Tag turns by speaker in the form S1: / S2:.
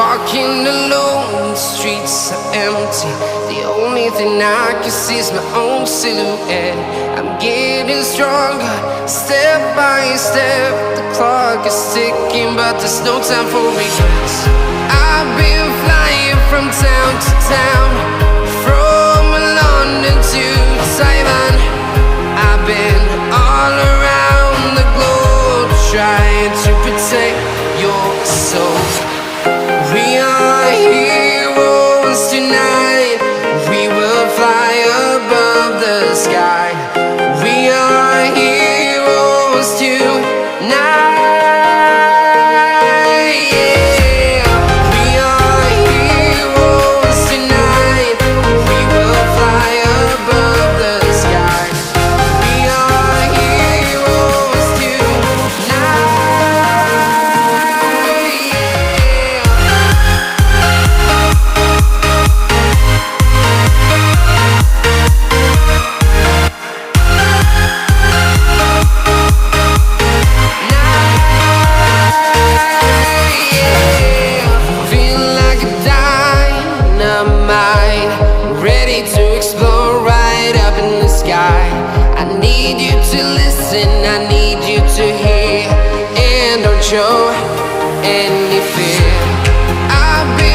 S1: walking alone, the streets are empty. The only thing I can see is my own silhouette. I'm getting stronger, step by step. The clock is ticking, but there's no time for regrets. I've been flying from town to town, from London to Taiwan. I've been all around the globe, trying to protect your soul. We are heroes tonight. We will fly above the sky. We are heroes tonight. Yeah. We are heroes tonight. We will fly above the sky. We are heroes tonight. Feeling like a dynamite, ready to explode right up in the sky. I need you to listen, I need you to hear, and don't show any fear.